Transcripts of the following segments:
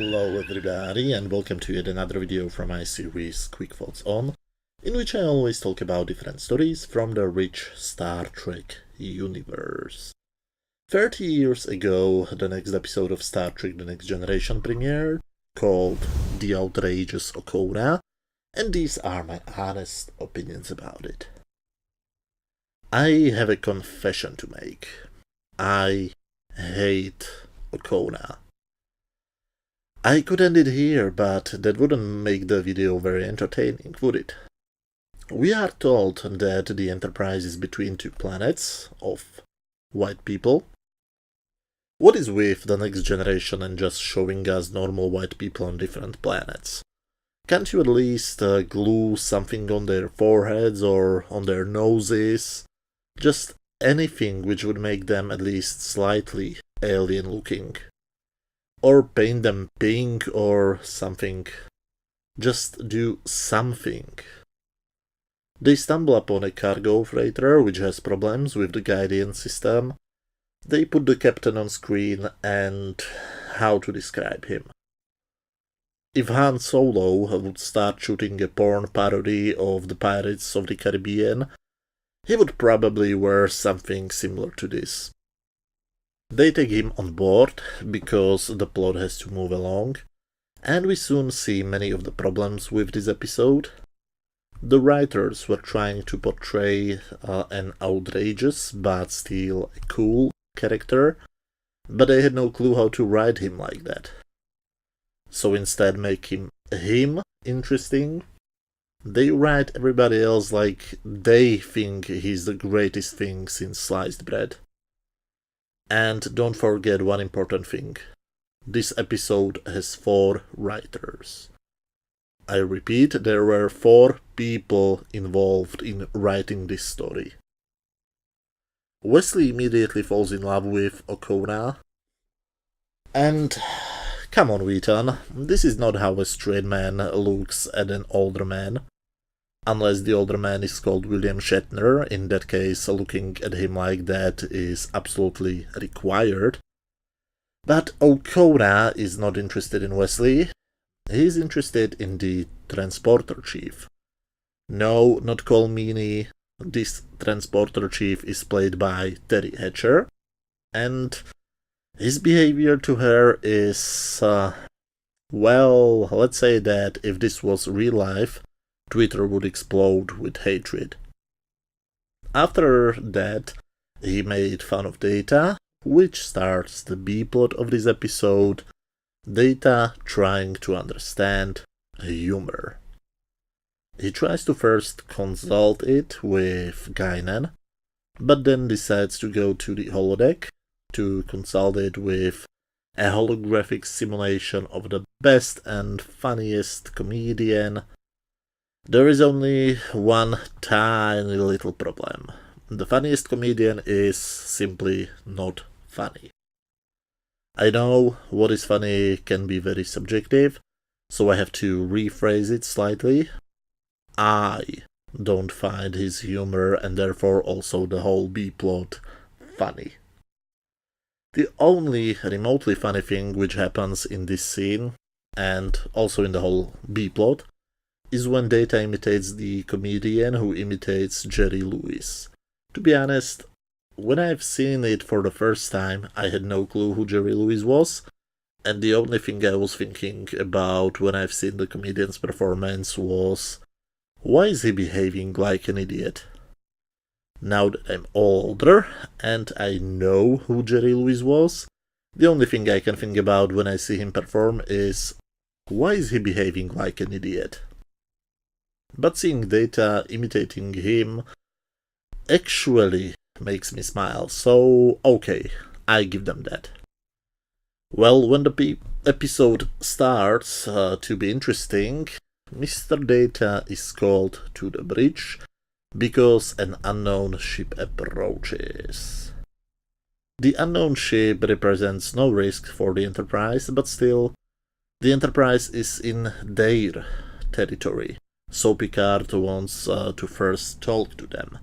Hello everybody and welcome to yet another video from my series Quick Thoughts On, in which I always talk about different stories from the rich Star Trek universe. 30 years ago, the next episode of Star Trek The Next Generation premiered, called The Outrageous Okona, and these are my honest opinions about it. I have a confession to make. I hate Okona. I could end it here, but that wouldn't make the video very entertaining, would it? We are told that the Enterprise is between two planets of white people. What is with the Next Generation and just showing us normal white people on different planets? Can't you at least glue something on their foreheads or on their noses? Just anything which would make them at least slightly alien looking. Or paint them pink or something. Just do something. They stumble upon a cargo freighter which has problems with the guidance system. They put the captain on screen and how to describe him. If Han Solo would start shooting a porn parody of the Pirates of the Caribbean, he would probably wear something similar to this. They take him on board because the plot has to move along, and we soon see many of the problems with this episode. The writers were trying to portray an outrageous but still a cool character, but they had no clue how to write him like that. So instead make him interesting. They write everybody else like they think he's the greatest thing since sliced bread. And don't forget one important thing. This episode has 4 writers. I repeat, there were 4 people involved in writing this story. Wesley immediately falls in love with Okona. And come on, Wheaton, this is not how a straight man looks at an older man. Unless the older man is called William Shatner, in that case looking at him like that is absolutely required. But Okona is not interested in Wesley, he's interested in the transporter chief. No, not Cole Meany, this transporter chief is played by Terry Hatcher, and his behavior to her is, well, let's say that if this was real life, Twitter would explode with hatred. After that, he made fun of Data, which starts the B-plot of this episode, Data trying to understand humor. He tries to first consult it with Guinan, but then decides to go to the holodeck to consult it with a holographic simulation of the best and funniest comedian. There is only one tiny little problem. The funniest comedian is simply not funny. I know what is funny can be very subjective, so I have to rephrase it slightly. I don't find his humor and therefore also the whole B-plot funny. The only remotely funny thing which happens in this scene, and also in the whole B-plot, is when Data imitates the comedian who imitates Jerry Lewis. To be honest, when I've seen it for the first time, I had no clue who Jerry Lewis was, and the only thing I was thinking about when I've seen the comedian's performance was, why is he behaving like an idiot? Now that I'm older, and I know who Jerry Lewis was, the only thing I can think about when I see him perform is, why is he behaving like an idiot? But seeing Data imitating him actually makes me smile, so okay, I give them that. Well, when the episode starts to be interesting, Mr. Data is called to the bridge because an unknown ship approaches. The unknown ship represents no risk for the Enterprise, but still, the Enterprise is in their territory. So Picard wants to first talk to them.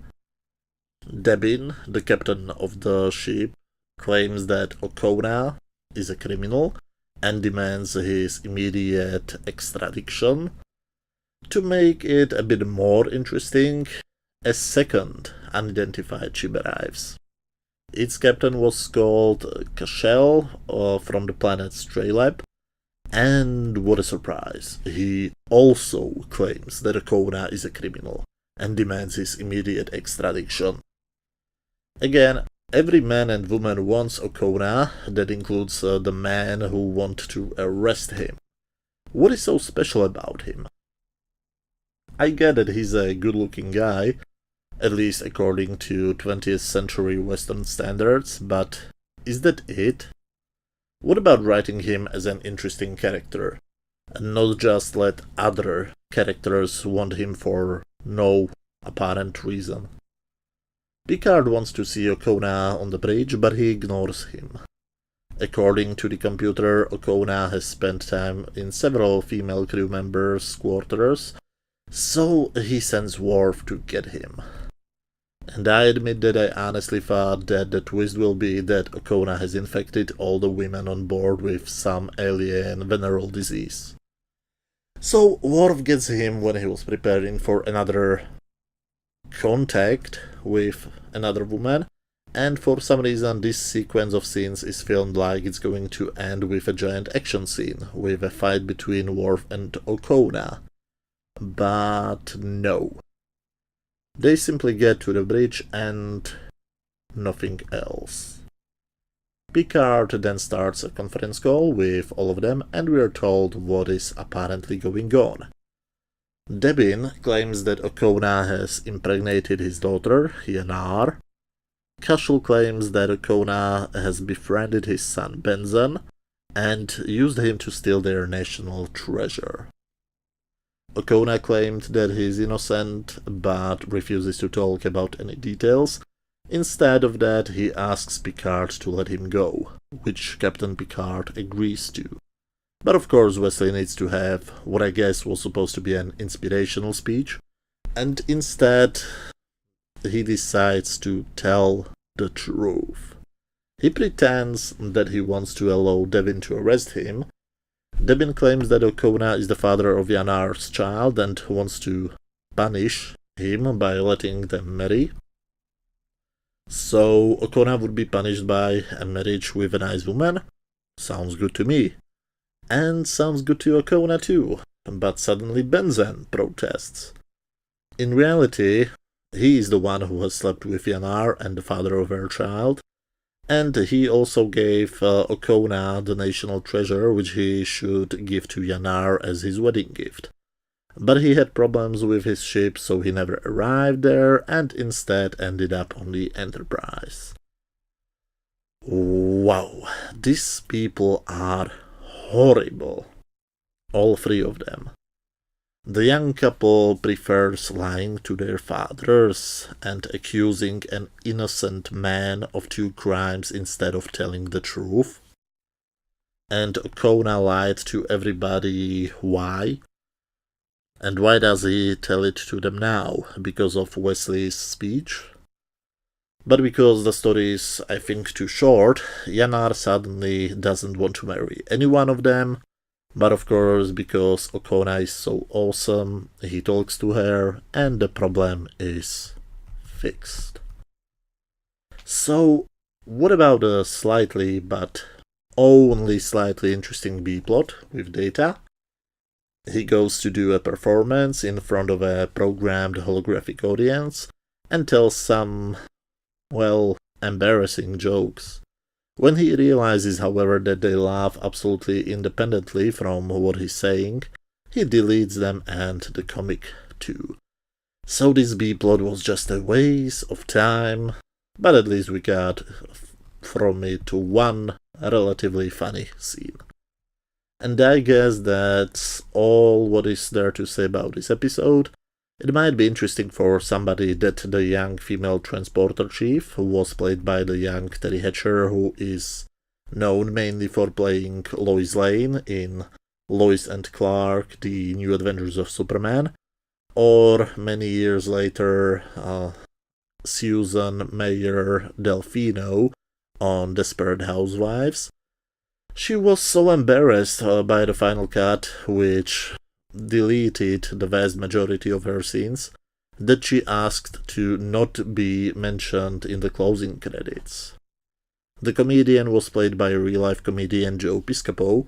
Devin, the captain of the ship, claims that Okona is a criminal and demands his immediate extradition. To make it a bit more interesting, a second unidentified ship arrives. Its captain was called Cashel from the planet Straylab, and what a surprise, he also claims that Okona is a criminal and demands his immediate extradition. Again, every man and woman wants Okona, that includes the men who want to arrest him. What is so special about him? I get that he's a good-looking guy, at least according to 20th century Western standards, but is that it? What about writing him as an interesting character, and not just let other characters want him for no apparent reason? Picard wants to see Okona on the bridge, but he ignores him. According to the computer, Okona has spent time in several female crew members' quarters, so he sends Worf to get him. And I admit that I honestly thought that the twist will be that Okona has infected all the women on board with some alien venereal disease. So Worf gets him when he was preparing for another contact with another woman, and for some reason this sequence of scenes is filmed like it's going to end with a giant action scene, with a fight between Worf and Okona. But no. They simply get to the bridge and nothing else. Picard then starts a conference call with all of them, and we are told what is apparently going on. Devin claims that Okona has impregnated his daughter, Yanar. Cashel claims that Okona has befriended his son Benzen and used him to steal their national treasure. Okona claimed that he is innocent, but refuses to talk about any details. Instead of that, he asks Picard to let him go, which Captain Picard agrees to. But of course Wesley needs to have what I guess was supposed to be an inspirational speech, and instead he decides to tell the truth. He pretends that he wants to allow Devin to arrest him. Devin claims that Okona is the father of Yanar's child and wants to punish him by letting them marry. So Okona would be punished by a marriage with a nice woman? Sounds good to me. And sounds good to Okona too. But suddenly Benzen protests. In reality, he is the one who has slept with Yanar and the father of her child, and he also gave Okona the national treasure, which he should give to Yanar as his wedding gift. But he had problems with his ship, so he never arrived there, and instead ended up on the Enterprise. Wow, these people are horrible. All three of them. The young couple prefers lying to their fathers and accusing an innocent man of 2 crimes instead of telling the truth. And Okona lied to everybody. Why? And why does he tell it to them now? Because of Wesley's speech? But because the story is, I think, too short, Yanar suddenly doesn't want to marry any one of them. But of course, because Okona is so awesome, he talks to her, and the problem is fixed. So, what about a slightly, but only slightly interesting B-plot with Data? He goes to do a performance in front of a programmed holographic audience, and tells some, well, embarrassing jokes. When he realizes, however, that they laugh absolutely independently from what he's saying, he deletes them and the comic too. So this B-plot was just a waste of time, but at least we got from it to one relatively funny scene. And I guess that's all what is there to say about this episode. It might be interesting for somebody that the young female transporter chief, who was played by the young Terry Hatcher, who is known mainly for playing Lois Lane in Lois and Clark, The New Adventures of Superman, or many years later, Susan Mayer Delfino on Desperate Housewives. She was so embarrassed by the final cut, which deleted the vast majority of her scenes, that she asked to not be mentioned in the closing credits. The comedian was played by real-life comedian Joe Piscopo,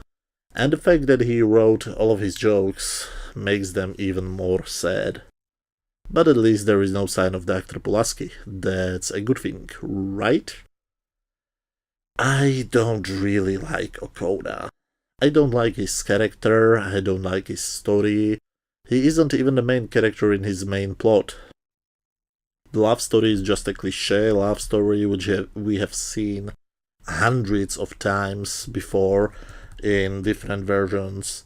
and the fact that he wrote all of his jokes makes them even more sad. But at least there is no sign of Dr. Pulaski. That's a good thing, right? I don't really like Okona. I don't like his character, I don't like his story. He isn't even the main character in his main plot. The love story is just a cliché love story which we have seen hundreds of times before in different versions.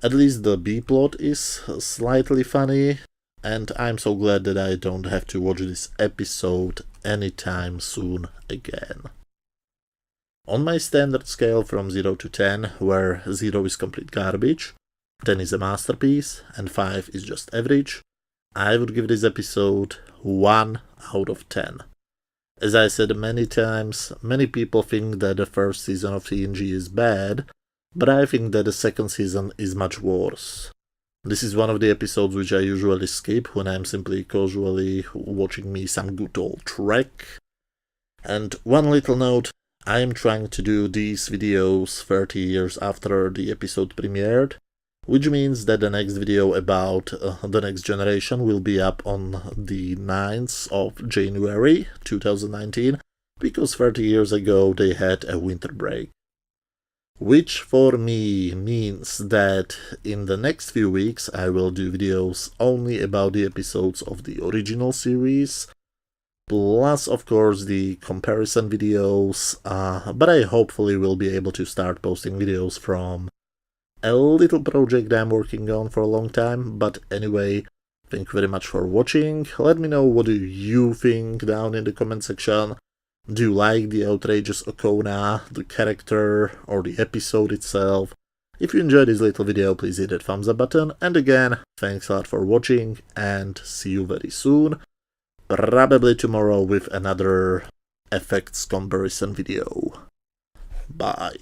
At least the B-plot is slightly funny, and I'm so glad that I don't have to watch this episode anytime soon again. On my standard scale from 0 to 10, where 0 is complete garbage, 10 is a masterpiece, and 5 is just average, I would give this episode 1 out of 10. As I said many times, many people think that the first season of TNG is bad, but I think that the second season is much worse. This is one of the episodes which I usually skip when I'm simply casually watching me some good old Trek. And one little note, I am trying to do these videos 30 years after the episode premiered, which means that the next video about the next generation will be up on the 9th of January 2019, because 30 years ago they had a winter break. Which for me means that in the next few weeks I will do videos only about the episodes of the original series, plus of course the comparison videos, but I hopefully will be able to start posting videos from a little project I'm working on for a long time. But anyway, thank you very much for watching. Let me know what do you think down in the comment section. Do you like the Outrageous Okona, the character, or the episode itself? If you enjoyed this little video, please hit that thumbs up button, and again, thanks a lot for watching, and see you very soon. Probably tomorrow with another effects comparison video. Bye.